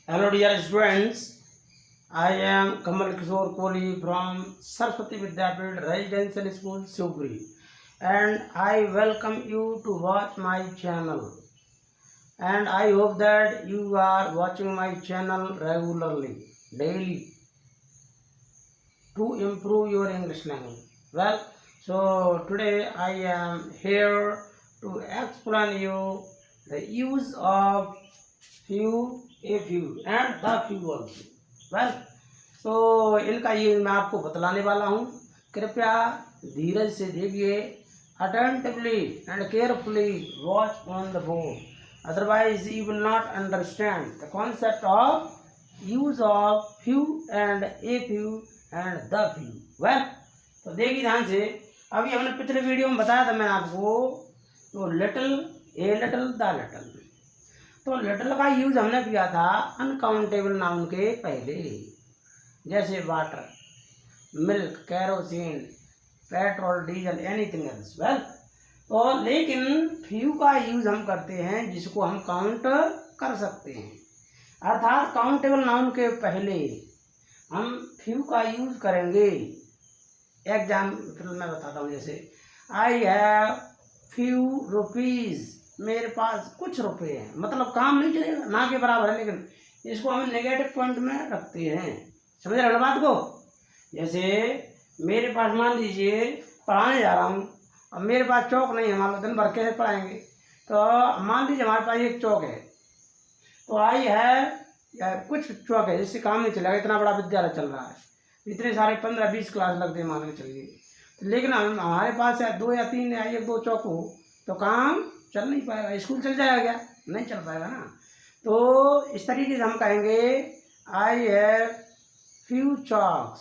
Hello dear students, I am Kamal Kishore Kohli from Saraswati Vidyapit Residential School Shivpuri, and I welcome you to watch my channel, and I hope that you are watching my channel regularly, daily, to improve your English language. Well, so today I am here to explain you the use of few, a few and the few also. Well, तो इनका use मैं आपको बतलाने वाला हूँ। कृपया धीरज से देखिए, attentively and carefully watch on the board, otherwise you will not understand the concept of use of few and a few and the few. Well, तो देखिए ध्यान से। अभी हमने पिछले वीडियो में बताया था मैंने आपको, तो little, a little, the little. तो लिटिल का यूज हमने किया था अनकाउंटेबल नाउन के पहले, जैसे water, milk, kerosene, petrol, diesel, anything else. Well, तो लेकिन फ्यू का यूज हम करते हैं जिसको हम काउंट कर सकते हैं, अर्थात काउंटेबल नाउन के पहले हम फ्यू का यूज करेंगे। एग्जाम्पल मैं बताता हूँ, जैसे आई हैव फ्यू रुपीज, मेरे पास कुछ रुपए हैं, मतलब काम नहीं चलेगा, ना के बराबर है, लेकिन इसको हम नेगेटिव पॉइंट में रखते हैं। समझ रहे हो बात को? जैसे मेरे पास, मान लीजिए पढ़ाने जा रहा हूँ, अब मेरे पास चौक नहीं है, मान लो दिन भर कैसे पढ़ाएंगे, तो मान लीजिए हमारे पास एक चौक है, तो आई है या कुछ चौक है जिससे काम नहीं चलेगा, इतना बड़ा विद्यालय चल रहा है, इतने सारे 15-20 क्लास लगते हैं मान के चलिए, तो लेकिन हमारे पास है 2 या 3 या 1-2 चौक हो तो काम चल नहीं पाएगा, स्कूल चल जाएगा क्या? नहीं चल पाएगा ना। तो इस तरीके से हम कहेंगे I have few chalks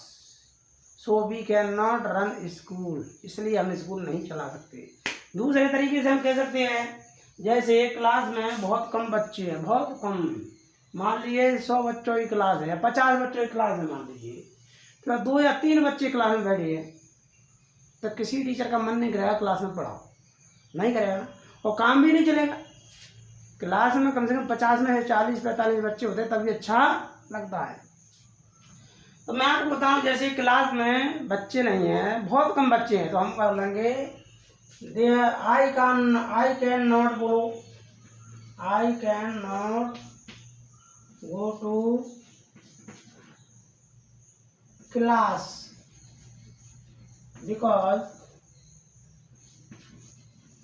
so we can not run school, इसलिए हम स्कूल नहीं चला सकते। दूसरे तरीके से हम कह सकते हैं, जैसे क्लास में बहुत कम बच्चे हैं, बहुत कम, मान लीजिए 100 बच्चों की क्लास है या 50 बच्चों की क्लास है मान लीजिए, तो 2 या 3 बच्चे क्लास में बैठे हैं, तो किसी टीचर का मन नहीं करेगा क्लास में पढ़ाओ, नहीं करेगा, और काम भी नहीं चलेगा। क्लास में कम से कम 50 में से 40-45 बच्चे होते तभी अच्छा लगता है। तो मैं आपको बताऊं, जैसे क्लास में बच्चे नहीं हैं, बहुत कम बच्चे हैं, तो हम कर लेंगे I can not go to class because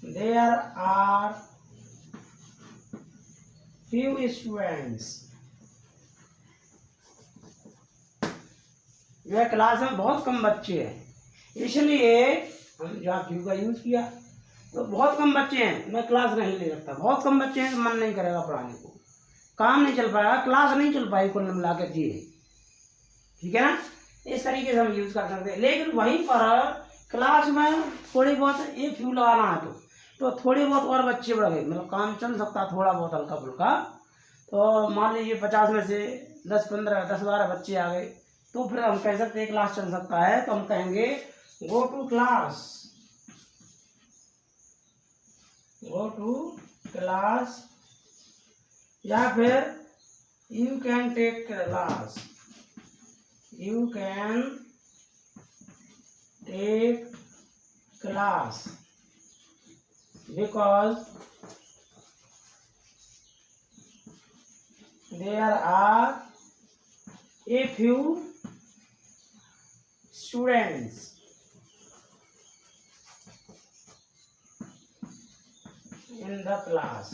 there are few students. यह क्लास में बहुत कम बच्चे हैं, इसलिए हम जहाँ फ्यू का यूज किया, तो बहुत कम बच्चे हैं, मैं क्लास नहीं ले सकता, बहुत कम बच्चे हैं तो मन नहीं करेगा पढ़ाने को, काम नहीं चल पाएगा, क्लास नहीं चल पाएगी कुल मिला के जी, ठीक है ना। इस तरीके से हम यूज कर सकते हैं। लेकिन वहीं पर क्लास में थोड़ी बहुत एक फ्यू लगाना है तो थोड़ी बहुत और बच्चे बढ़ गए, मतलब काम चल सकता है थोड़ा बहुत हल्का फुल्का, तो मान लीजिए 50 में से 10-12 बच्चे आ गए, तो फिर हम कह सकते हैं क्लास चल सकता है, तो हम कहेंगे गो टू क्लास, या फिर you can take class because there are a few students in the class।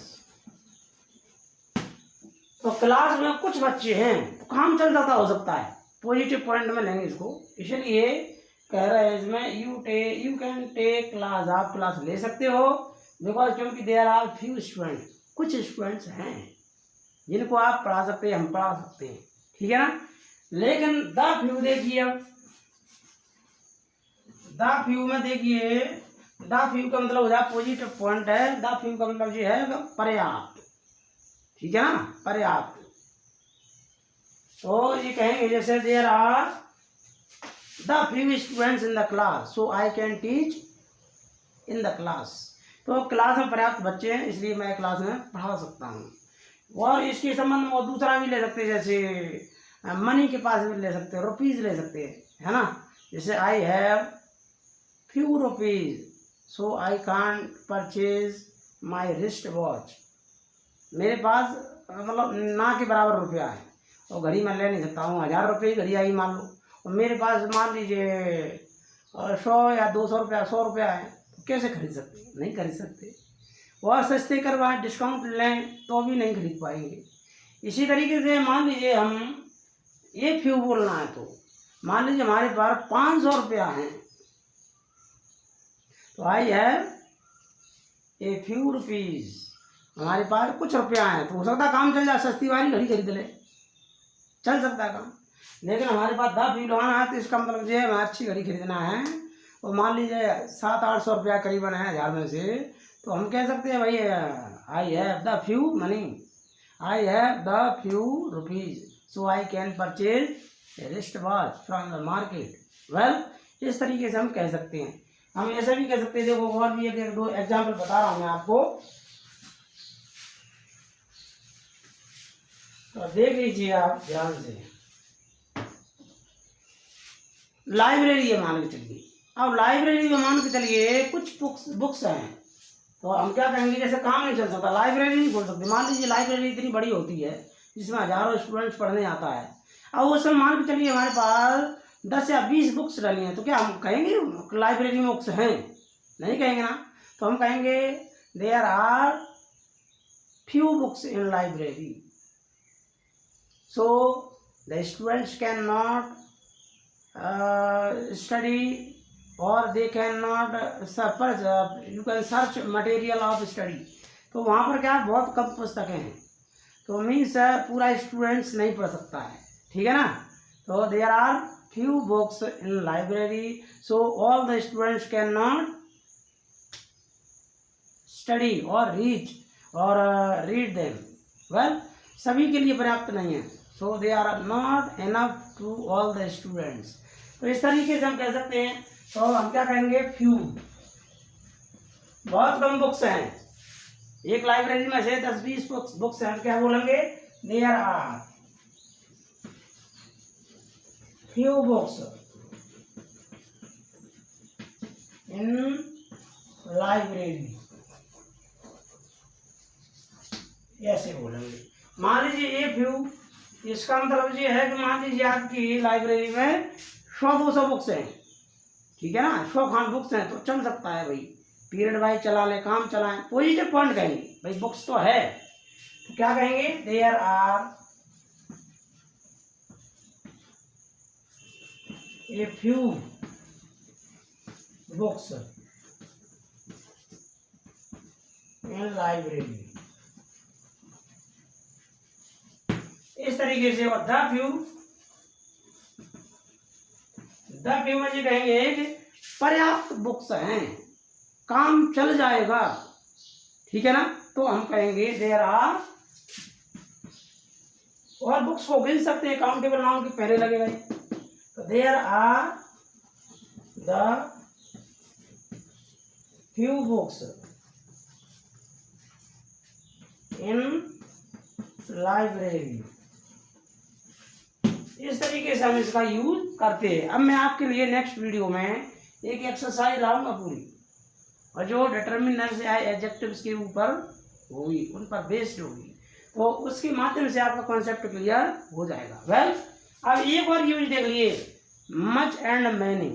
तो क्लास में कुछ बच्चे हैं तो काम चल जाता हो सकता है, पॉजिटिव पॉइंट में लेंगे इसको, इसलिए कह रहे हैं इसमें यू कैन टेक क्लास, आप क्लास ले सकते हो, बिकॉज क्योंकि देयर आर फ्यू स्टूडेंट, कुछ स्टूडेंट्स हैं जिनको आप पढ़ा सकते हैं, हम पढ़ा सकते हैं, ठीक है ना। लेकिन द फ्यू देखिए, अब द फ्यू में देखिए, द फ्यू का मतलब हो जाए पॉजिटिव पॉइंट है, द फ्यू का मतलब ये है पर्याप्त, ठीक है ना, पर्याप्त। तो ये कहेंगे जैसे there are the few students in the class so I can teach in the class, तो क्लास में पर्याप्त बच्चे हैं इसलिए मैं क्लास में पढ़ा सकता हूँ। और इसके संबंध में और दूसरा भी ले सकते हैं, जैसे मनी के पास भी ले सकते हैं, रुपीज़ ले सकते हैं, है ना। जैसे आई have few rupees so I can't purchase my wrist watch. मेरे पास मतलब ना के बराबर रुपया है और घड़ी मैं ले नहीं सकता हूँ। 1000 रुपये की घड़ी आई मान लो, और मेरे पास मान लीजिए 100 या 200 रुपया 100 रुपया है, तो कैसे खरीद सकते? नहीं खरीद सकते। और सस्ते करवाएं, डिस्काउंट लें तो भी नहीं खरीद पाएंगे। इसी तरीके से मान लीजिए हम ये फ्यू बोलना है, तो मान लीजिए हमारे पास 500 रुपया है, तो I have a few rupees. हमारे पास कुछ रुपया है, तो हो सकता है काम चल जाए, सस्ती वाली घड़ी खरीद ले, चल सकता है काम। लेकिन हमारे पास 10 फ्यू लगाना है, तो इसका मतलब ये है हमें अच्छी घड़ी खरीदना है, और मान लीजिए 700-800 रुपया करीबन है 1000 में से, तो हम कह सकते हैं भाई I have the few money, I have the few rupees so I can purchase wrist watch from the market. Well, इस तरीके से हम कह सकते हैं। हम ऐसा भी कह सकते हैं, देखो और भी एक दो एग्जाम्पल बता रहा हूँ मैं आपको, तो देख लीजिए आप ध्यान से। लाइब्रेरी है मान के चलिए, अब लाइब्रेरी में मान के चलिए कुछ बुक्स हैं, तो हम क्या कहेंगे, जैसे काम नहीं चल सकता, लाइब्रेरी नहीं खोल सकते। मान लीजिए लाइब्रेरी इतनी बड़ी होती है जिसमें हजारों स्टूडेंट्स पढ़ने आता है, अब उस समय मान के चलिए हमारे पास 10 या 20 बुक्स रहनी है, तो क्या हम कहेंगे लाइब्रेरी में बुक्स हैं? नहीं कहेंगे ना। तो हम कहेंगे there are few books in library, so the students cannot study or they cannot you can search material of study। तो वहाँ पर क्या बहुत कम पुस्तकें हैं, तो मीन्स पूरा स्टूडेंट्स नहीं पढ़ सकता है, ठीक है ना। तो there are few books in library so all the students can not study और रीड देम। वेल, सभी के लिए पर्याप्त नहीं है, so they are not enough to all the students. तो इस तरीके से हम कह सकते हैं। तो हम क्या कहेंगे, फ्यू, बहुत कम बुक्स हैं, एक लाइब्रेरी में से 10-20 बुक्स हैं, क्या बोलेंगे, there are few books in library, ऐसे बोलेंगे। मान लीजिए ये फ्यू, इसका मतलब ये है कि मान लीजिए आपकी लाइब्रेरी में 100-200 बुक्स हैं, ठीक है ना, 100 खान बुक्स हैं, तो चल सकता है भाई, पीरियड वाइज चला ले, काम चलाएं। पॉजिटिव पॉइंट कहेंगे भाई, बुक्स तो है, तो क्या कहेंगे, there are a few books in library, इस तरीके से। और द फ्यू में जी कहेंगे कि पर्याप्त बुक्स हैं, काम चल जाएगा, ठीक है ना। तो हम कहेंगे देयर आर, और बुक्स को गिन सकते हैं, काउंटेबल नाउन के पहले लगेगा, तो there are the few books in library. इस तरीके से हम इसका यूज करते हैं। अब मैं आपके लिए नेक्स्ट वीडियो में एक एक्सरसाइज लाऊंगा पूरी, और जो डिटर्मिनर से आए एडजेक्टिव्स के ऊपर होगी, उन पर बेस्ड होगी, तो उसके माध्यम से आपका कॉन्सेप्ट क्लियर हो जाएगा। वेल, अब एक और यूज देख लिए, मच एंड मैनी,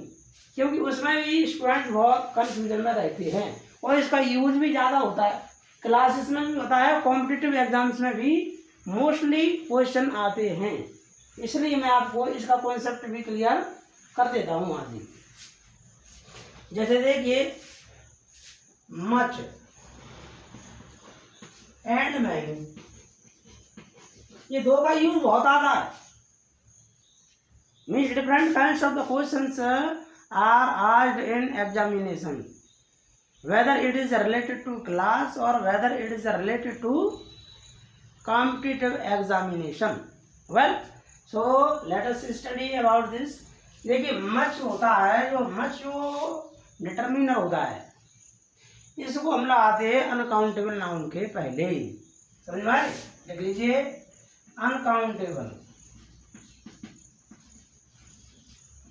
क्योंकि उसमें भी स्टूडेंट बहुत कंफ्यूजन में रहते हैं, और इसका यूज भी ज़्यादा होता है, क्लासेस में भी होता है, कॉम्पिटिटिव एग्जाम्स में भी मोस्टली क्वेश्चन आते हैं, इसलिए मैं आपको इसका कॉन्सेप्ट भी क्लियर कर देता हूँ आज ही। जैसे देखिए, मच एंड मैनी, ये दो का यूज बहुत आता है, means different kinds of the questions are asked in examination, whether it is related to class or whether it is related to competitive examination। Well, so let us study about this। देखिए, much होता है, जो much जो determiner होता है, इसको हम लगाते हैं अनकाउंटेबल नाउन के पहले, समझ में आए। लिख लीजिए अनकाउंटेबल,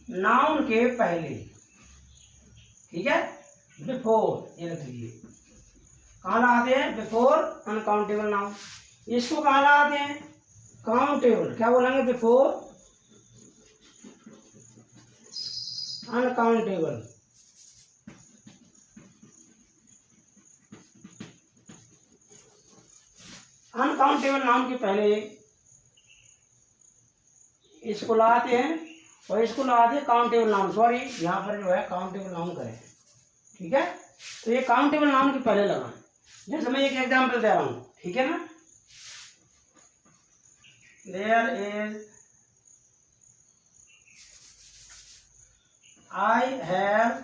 नाउन के पहले, ठीक है, बिफोर, ये लिख लीजिए। कहाँ लगाते हैं? Before uncountable noun. इसको कहाँ लगाते हैं? काउंटेबल, क्या बोलेंगे? बिफोर अनकाउंटेबल, अनकाउंटेबल नाउन के पहले इसको लगाते हैं और इसको लगाते हैं काउंटेबल नाउन। सॉरी, यहाँ पर जो है काउंटेबल नाउन करें, ठीक है। तो ये काउंटेबल नाउन के पहले लगाएं। जैसे मैं एक एग्जांपल दे रहा हूँ, ठीक है ना। There is, I have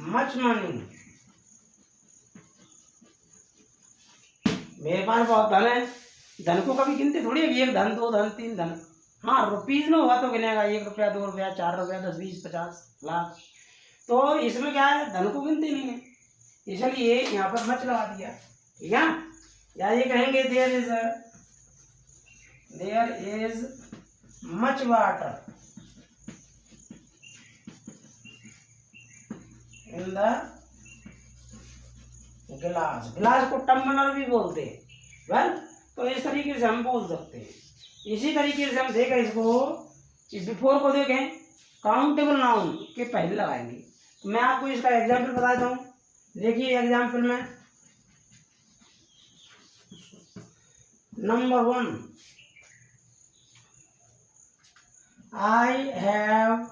much money, मेरे पास बहुत धन है। धन को कभी गिनते थोड़ी है, एक धन, दो धन, तीन धन। हाँ, रुपीज में हुआ तो गिनेगा, 1 रुपया, 2 रुपया, 4 रुपया, 10, 20, 50, लाख। तो इसमें क्या है? धन को गिनते नहीं है, इसलिए यहाँ पर मच लगा दिया, ठीक है। या ये कहेंगे there is much water in the glass. गिलास को टम्बलर भी बोलते हैं। वेल, तो इस तरीके से हम बोल सकते हैं। इसी तरीके से हम देखें इसको, इस बिफोर को देखें काउंटेबल नाउन के पहले लगाएंगे। तो मैं आपको इसका एग्जाम्पल बताता हूँ। देखिए एग्जाम्पल में, number 1, I have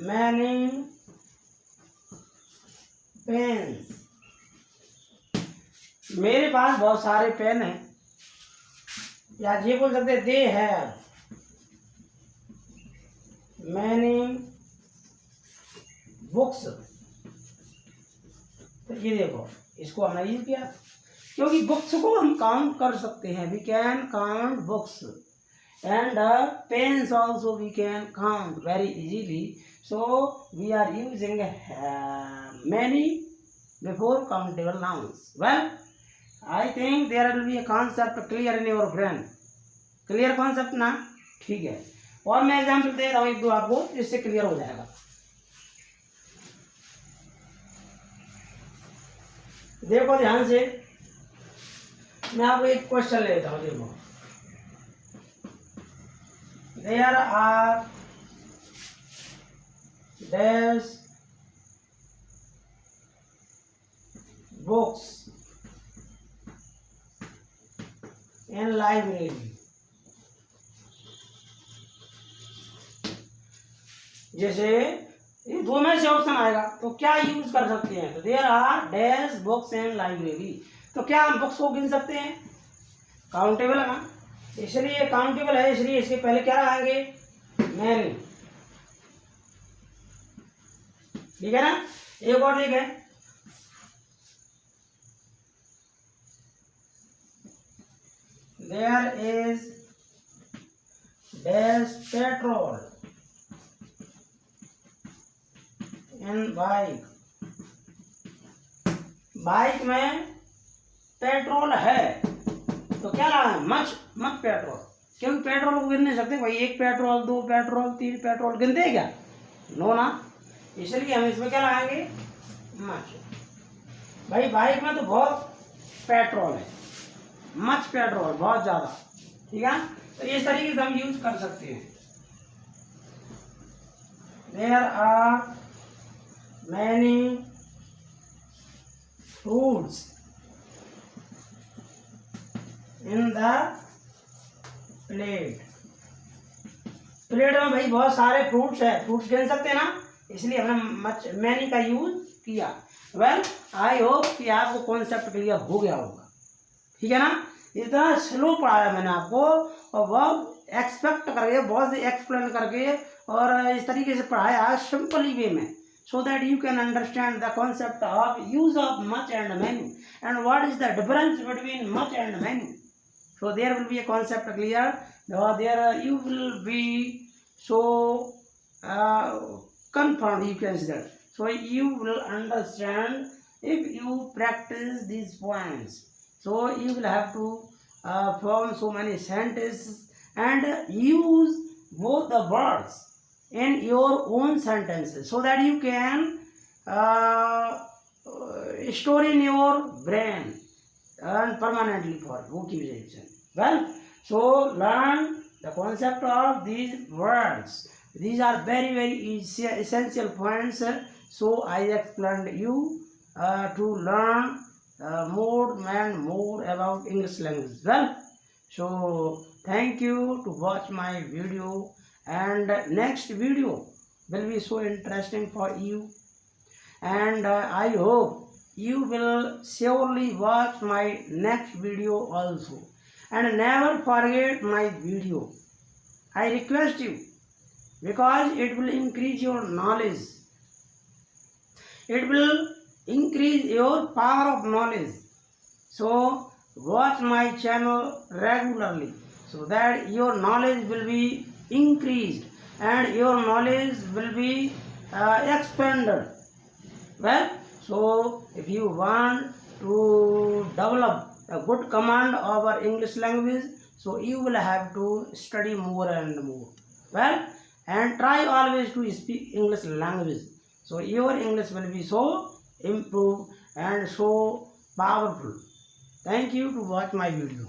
many pens, मेरे पास बहुत सारे पेन हैं। या ये बोल सकते दे हैव मैनी बुक्स। तो ये देखो, इसको हमने यूज किया क्योंकि बुक्स को हम काउंट कर सकते हैं। We can count books and pens also we can count very easily. So we are using many before countable nouns. Well, I think there will be a concept clear in your brain. Clear concept ना? ठीक है। और मैं example दे रहा हूँ 1-2 आपको, जिससे clear हो जाएगा। देखो ध्यान से, मैं आपको एक क्वेश्चन लेता हूँ। देखो, there are dash books in library। जैसे ये दो में से ऑप्शन आएगा तो क्या यूज कर सकते हैं? तो there are dash books in library. तो क्या हम बुक्स को गिन सकते हैं? काउंटेबल है ना, इसलिए काउंटेबल है, इसलिए इसके पहले क्या लगाएंगे? मैनी, ठीक है ना। एक और देखें, there is dash petrol in bike। Bike में पेट्रोल है, तो क्या लगा? मच पेट्रोल, क्योंकि पेट्रोल को गिन नहीं सकते भाई। 1 पेट्रोल, 2 पेट्रोल, 3 पेट्रोल गिनते हैं क्या? नो ना, इसलिए हम इसमें क्या लगाएंगे? मच। भाई बाइक में तो बहुत पेट्रोल है, मच पेट्रोल, बहुत ज्यादा, ठीक है। तो इस तरीके से हम यूज कर सकते हैं। There are many fruits in the plate. Plate में भाई बहुत सारे फ्रूट्स है, फ्रूट्स गिन सकते हैं ना, इसलिए हमने मैनी का यूज किया। वेल, आई होप कि आपको कॉन्सेप्ट क्लियर हो गया होगा, ठीक है ना। इतना स्लो पढ़ाया मैंने आपको, और बहुत एक्सपेक्ट करके, बहुत एक्सप्लेन करके, और इस तरीके से पढ़ाया सिंपली वे में, so that you can understand the concept of use of much and many and what is the difference between much and many. So there will be a concept clear, or there you will be so confirmed, you can say that. So you will understand if you practice these points. So you will have to form so many sentences and use both the words in your own sentences so that you can store in your brain and permanently for vocabulary. Well, so learn the concept of these words. These are very essential points. So I explained you to learn more and more about English language. Well, so thank you to watch my video, and next video will be so interesting for you, and I hope you will surely watch my next video also, and never forget my video. I request you, because it will increase your knowledge, it will increase your power of knowledge. So watch my channel regularly so that your knowledge will be increased and your knowledge will be expanded. Well, so if you want to develop a good command over English language, so you will have to study more and more. Well, and try always to speak English language. So your English will be so improved and so powerful. Thank you to watch my video.